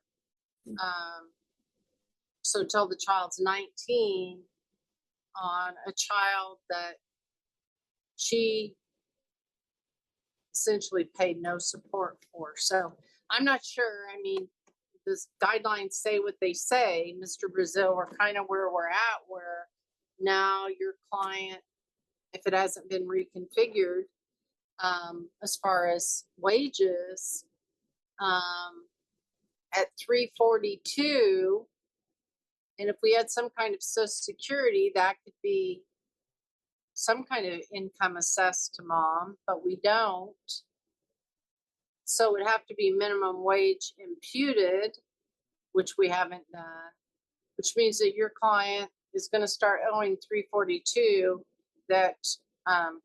So till the child's 19, on a child that she essentially paid no support for. So I'm not sure. I mean, the guidelines say what they say. Mr. Brazil, we're kind of where we're at, where now your client, if it hasn't been reconfigured, as far as wages, at 342, and if we had some kind of Social Security, that could be some kind of income assessed to mom, but we don't. So it would have to be minimum wage imputed, which we haven't done, which means that your client is going to start owing 342 that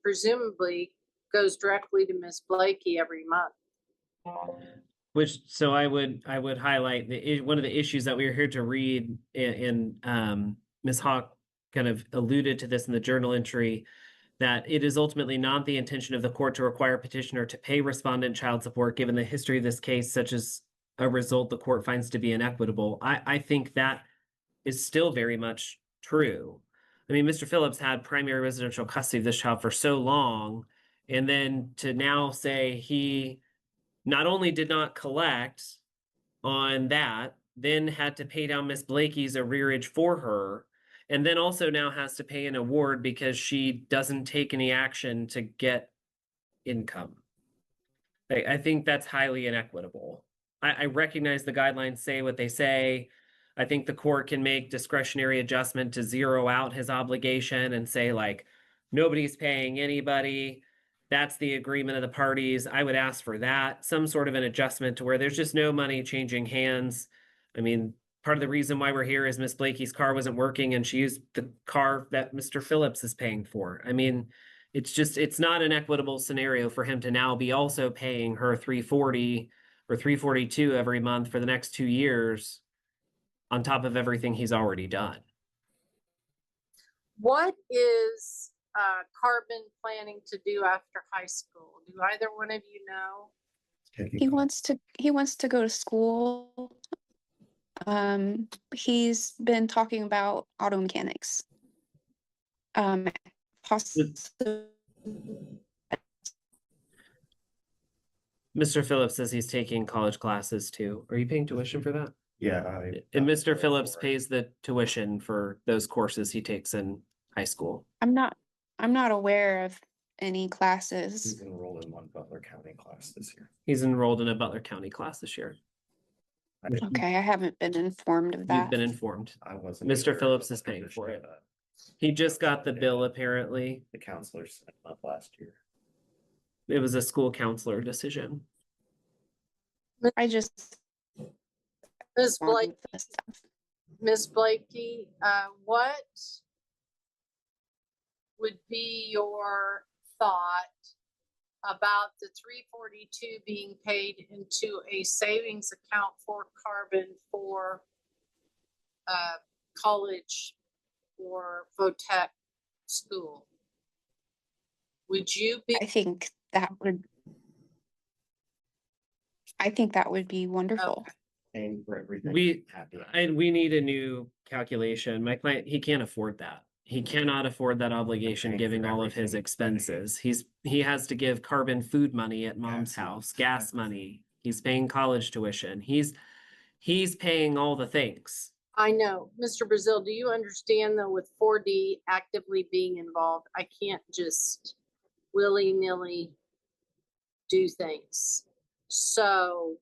presumably goes directly to Miss Blakey every month. So I would highlight one of the issues that we were here to read, and Ms. Hawk kind of alluded to this in the journal entry, that it is ultimately not the intention of the court to require petitioner to pay respondent child support given the history of this case, such as a result the court finds to be inequitable. I think that is still very much true. I mean, Mr. Phillips had primary residential custody of this child for so long, and then to now say he not only did not collect on that, then had to pay down Miss Blakey's arrearage for her, and then also now has to pay an award because she doesn't take any action to get income. I think that's highly inequitable. I recognize the guidelines say what they say. I think the court can make discretionary adjustment to zero out his obligation and say, like, nobody's paying anybody. That's the agreement of the parties. I would ask for that, some sort of an adjustment to where there's just no money changing hands. I mean, part of the reason why we're here is Miss Blakey's car wasn't working and she used the car that Mr. Phillips is paying for. I mean, it's not an equitable scenario for him to now be also paying her 340 or 342 every month for the next 2 years on top of everything he's already done. What is Carbon planning to do after high school? Do either one of you know? He wants to go to school. He's been talking about auto mechanics. Possibly. Mr. Phillips says he's taking college classes too. Are you paying tuition for that? Yeah. And Mr. Phillips pays the tuition for those courses he takes in high school. I'm not aware of any classes. He's enrolled in one Butler County class this year. He's enrolled in a Butler County class this year. Okay, I haven't been informed of You've that. been informed. I wasn't. Mr. aware Phillips of is the paying for position it. that He just got the bill apparently. The counselors set him up last year. It was a school counselor decision. I just Ms. Blake, want this stuff. Ms. Blakey, what would be your thought about the 342 being paid into a savings account for Carbon for college or VOTEC school? Would you be? I think that would be wonderful. Paying for everything. We- Happy. And we need a new calculation. My client, he can't afford that. He cannot afford that obligation, paying given for all of his everything. expenses. He has to give Carbon food money at mom's Gas. house, gas money. He's paying college tuition. He's paying all the things. I know. Mr. Brazil, do you understand though, with 4D actively being involved, I can't just willy-nilly do things. So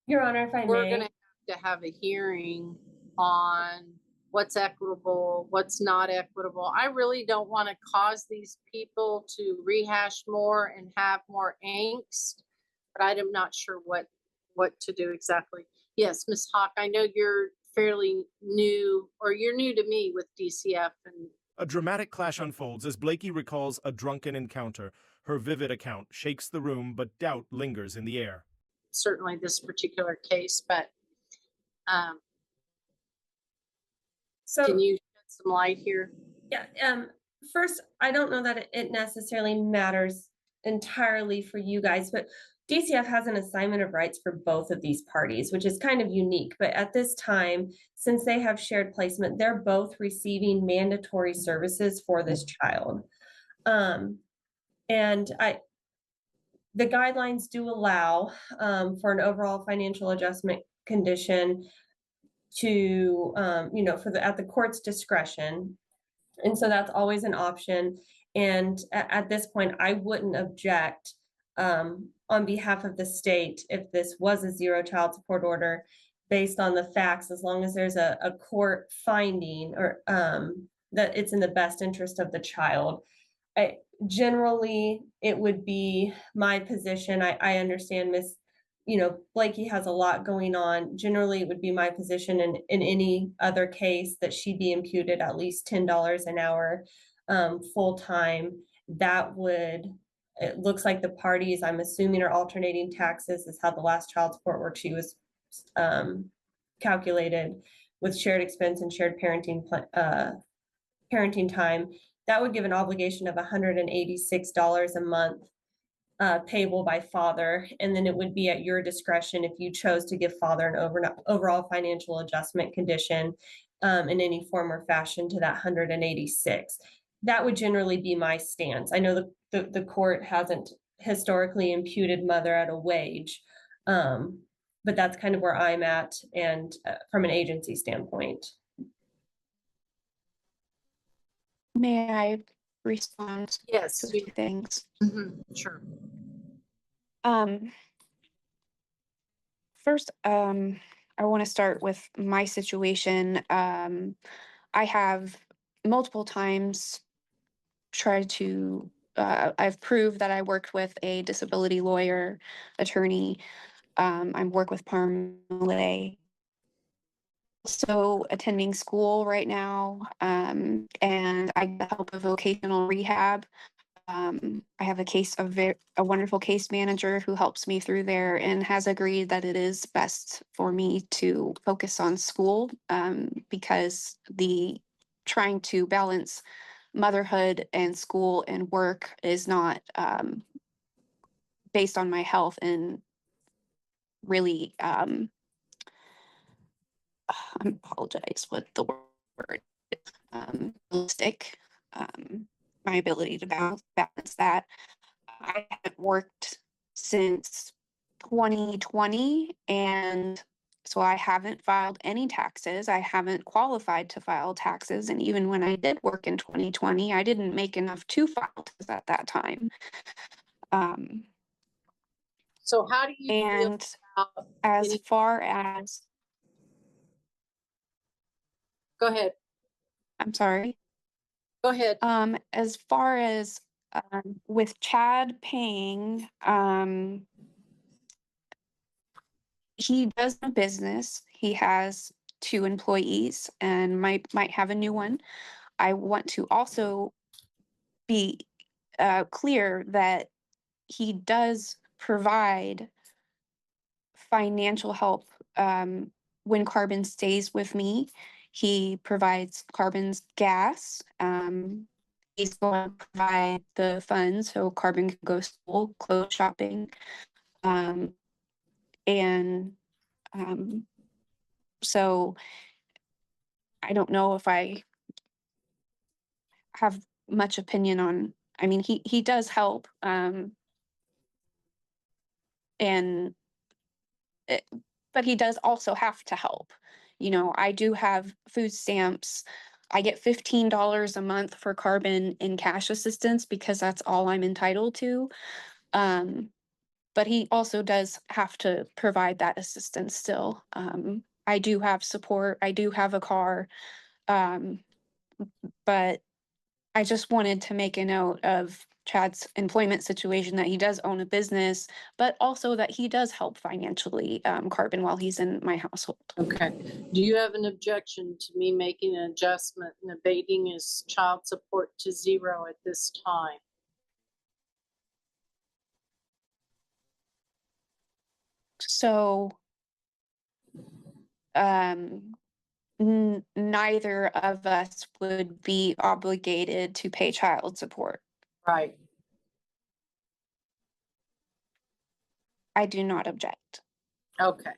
Your Honor, if I we're may. gonna have to have a hearing on what's equitable, what's not equitable. I really don't want to cause these people to rehash more and have more angst, but I'm not sure what to do exactly. Yes, Ms. Hawk, I know you're fairly new, or you're new to me with DCF, and A dramatic clash unfolds as Blakey recalls a drunken encounter. Her vivid account shakes the room, but doubt lingers in the air. certainly this particular case, but So. can you shed some light here? Yeah, first, I don't know that it necessarily matters entirely for you guys, but DCF has an assignment of rights for both of these parties, which is kind of unique. But at this time, since they have shared placement, they're both receiving mandatory services for this child. And the guidelines do allow for an overall financial adjustment condition to, at the court's discretion. And so that's always an option. And at this point, I wouldn't object on behalf of the state if this was a zero child support order based on the facts, as long as there's a court finding or that it's in the best interest of the child. Generally, it would be my position. I understand Miss Blakey has a lot going on. Generally, it would be my position in any other case that she be imputed at least $10 an hour full time. It looks like the parties, I'm assuming, are alternating taxes, is how the last child support worksheet was calculated with shared expense and shared parenting time. That would give an obligation of $186 a month payable by father, and then it would be at your discretion if you chose to give father an overall financial adjustment condition in any form or fashion to that 186. That would generally be my stance. I know the court hasn't historically imputed mother at a wage, but that's kind of where I'm at, and from an agency standpoint. May I respond Yes, to a few things? sure. First, I want to start with my situation. I have multiple times tried to, I've proved that I worked with a disability lawyer, attorney. I work with Parmalee. So attending school right now, and I get help with vocational rehab. I have a wonderful case manager who helps me through there and has agreed that it is best for me to focus on school, because trying to balance motherhood and school and work is not based on my health and really I apologize what the word realistic, my ability to balance that. I haven't worked since 2020, and so I haven't filed any taxes. I haven't qualified to file taxes, and even when I did work in 2020, I didn't make enough to file taxes at that time. So how do you feel And about as any- far as, Go ahead. I'm sorry. Go ahead. As far as with Chad paying, he does a business. He has 2 employees and might have a new one. I want to also be clear that he does provide financial help when Carbon stays with me. He provides Carbon's gas. He's going to provide the funds so Carbon can go to school, clothes shopping, and so I don't know if I have much opinion on. I mean, he does help, and but he does also have to help. You know, I do have food stamps. I get $15 a month for Carbon in cash assistance because that's all I'm entitled to. But he also does have to provide that assistance still. I do have support. I do have a car. But I just wanted to make a note of Chad's employment situation, that he does own a business, but also that he does help financially, Carbon while he's in my household. Okay. Do you have an objection to me making an adjustment and abating his child support to 0 at this time? So, neither of us would be obligated to pay child support. Right. I do not object. Okay.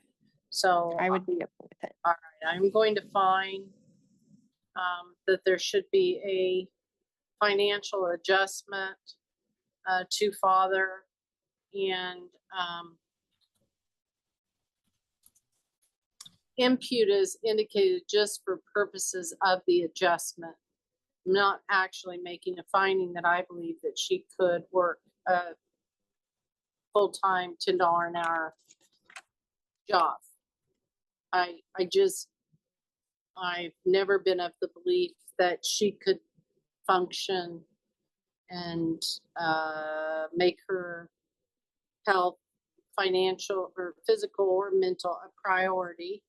So I would be okay with it. all right, I'm going to find that there should be a financial adjustment to father, and impute is indicated just for purposes of the adjustment. I'm not actually making a finding that I believe that she could work a full-time $10 an hour job. I've never been of the belief that she could function and make her health, financial or physical or mental, a priority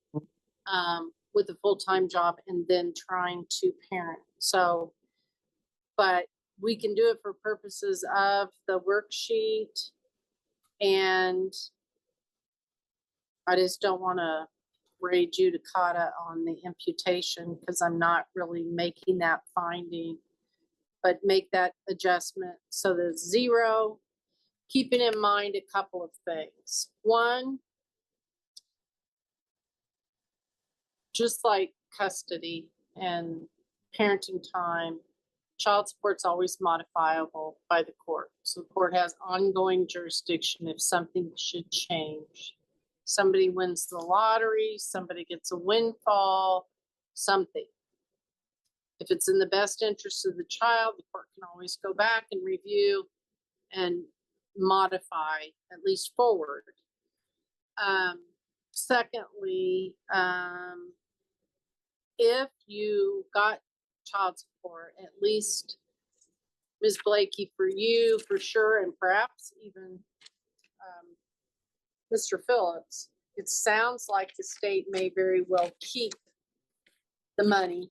with a full-time job and then trying to parent. So, but we can do it for purposes of the worksheet, and I just don't want to Ray judicata on the imputation because I'm not really making that finding, but make that adjustment so that it's 0, keeping in mind a couple of things. One, just like custody and parenting time, child support's always modifiable by the court. So the court has ongoing jurisdiction if something should change. Somebody wins the lottery, somebody gets a windfall, something. If it's in the best interest of the child, the court can always go back and review and modify, at least forward. Secondly, if you got child support, at least Ms. Blakey, for you, for sure, and perhaps even Mr. Phillips, it sounds like the state may very well keep the money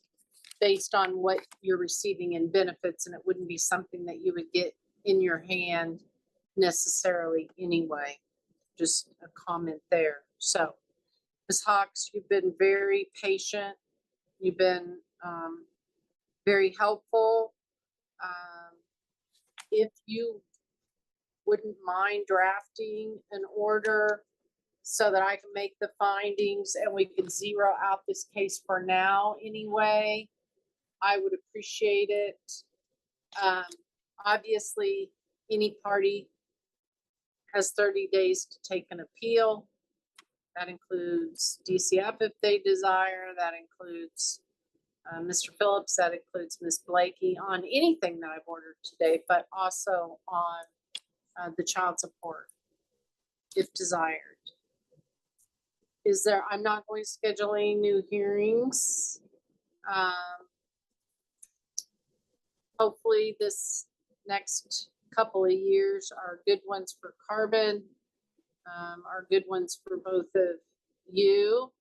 based on what you're receiving in benefits, and it wouldn't be something that you would get in your hand necessarily anyway. Just a comment there. So, Ms. Hawks, you've been very patient. You've been very helpful. If you wouldn't mind drafting an order so that I can make the findings and we can zero out this case for now anyway, I would appreciate it. Obviously, any party has 30 days to take an appeal. That includes DCF if they desire. That includes Mr. Phillips. That includes Ms. Blakey on anything that I've ordered today, but also on the child support if desired. I'm not going to schedule any new hearings. Hopefully this next couple of years are good ones for Carbon, are good ones for both of you.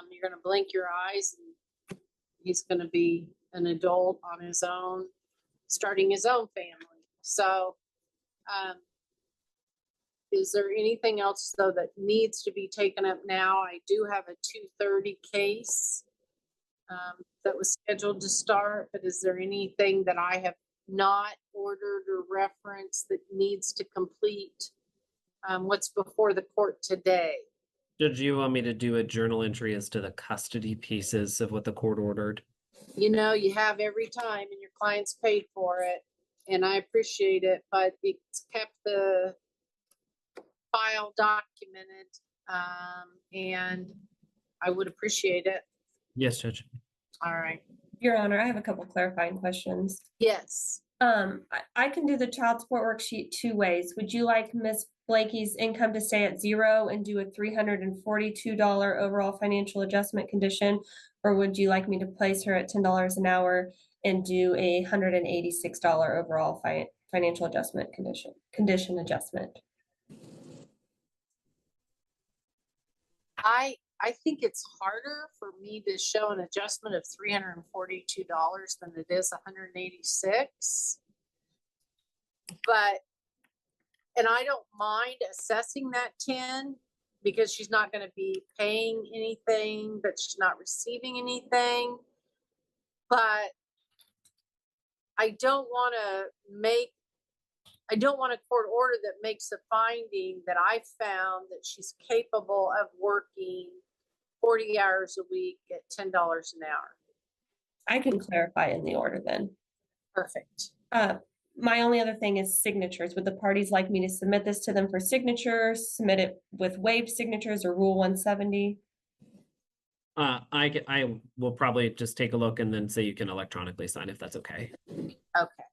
You're going to blink your eyes and he's going to be an adult on his own, starting his own family. So, is there anything else though that needs to be taken up now? I do have a 2:30 case that was scheduled to start, but is there anything that I have not ordered or referenced that needs to complete what's before the court today? Judge, you want me to do a journal entry as to the custody pieces of what the court ordered? You know, you have every time and your client's paid for it, and I appreciate it, but it's kept the file documented, and I would appreciate it. Yes, Judge. All right. Your Honor, I have a couple clarifying questions. Yes. I can do the child support worksheet two ways. Would you like Miss Blakey's income to stay at 0 and do a $342 overall financial adjustment condition? Or would you like me to place her at $10 an hour and do a $186 overall financial adjustment condition adjustment? I think it's harder for me to show an adjustment of $342 than it is $186. But, and I don't mind assessing that 10 because she's not going to be paying anything, but she's not receiving anything. But I don't want a court order that makes a finding that I found that she's capable of working 40 hours a week at $10 an hour. I can clarify in the order then. Perfect. My only other thing is signatures. Would the parties like me to submit this to them for signatures, submit it with waived signatures or Rule 170? I will probably just take a look and then say you can electronically sign if that's okay. Okay.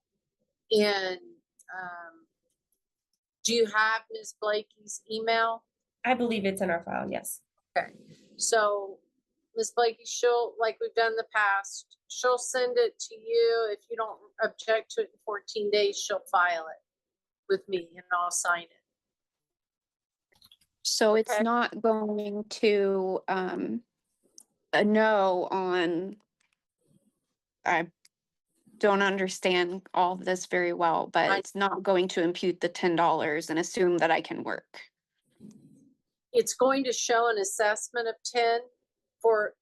And do you have Ms. Blakey's email? I believe it's in our file, yes. Okay. So Ms. Blakey, she'll, like we've done in the past, she'll send it to you. If you don't object to it in 14 days, she'll file it with me and I'll sign it. So it's Okay. not going to, a no on, I don't understand all of this very well, but it's not going to impute the $10 and assume that I can work. It's going to show an assessment of 10 for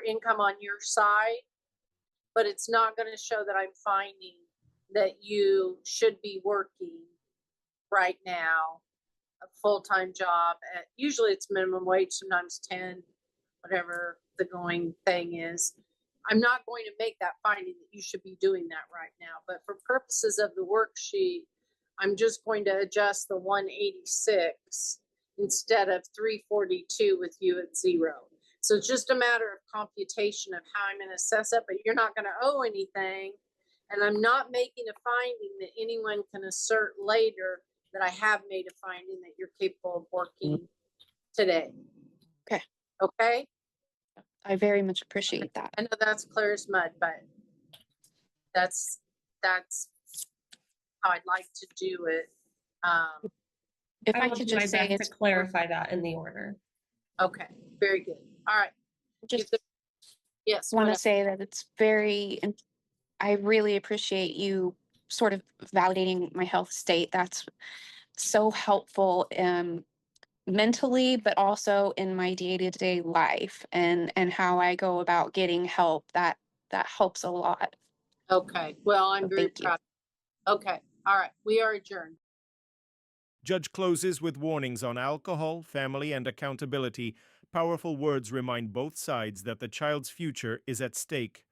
income on your side, but it's not going to show that I'm finding that you should be working right now a full-time job at, usually it's minimum wage, sometimes 10, whatever the going thing is. I'm not going to make that finding that you should be doing that right now, but for purposes of the worksheet, I'm just going to adjust the 186 instead of 342 with you at 0. So it's just a matter of computation of how I'm going to assess it, but you're not going to owe anything. And I'm not making a finding that anyone can assert later that I have made a finding that you're capable of working today. Okay. Okay. I very much appreciate that. I know that's clear as mud, but that's how I'd like to do it. If I will could do my just say best it's to clarify that in the order. Okay, very good. All right. just Yes. want to whatever. say that it's very, I really appreciate you sort of validating my health state. That's so helpful mentally, but also in my day-to-day life and how I go about getting help. That helps a lot. Okay, well, I'm very Thank you. proud. Okay, all right, we are adjourned. Judge closes with warnings on alcohol, family, and accountability. Powerful words remind both sides that the child's future is at stake.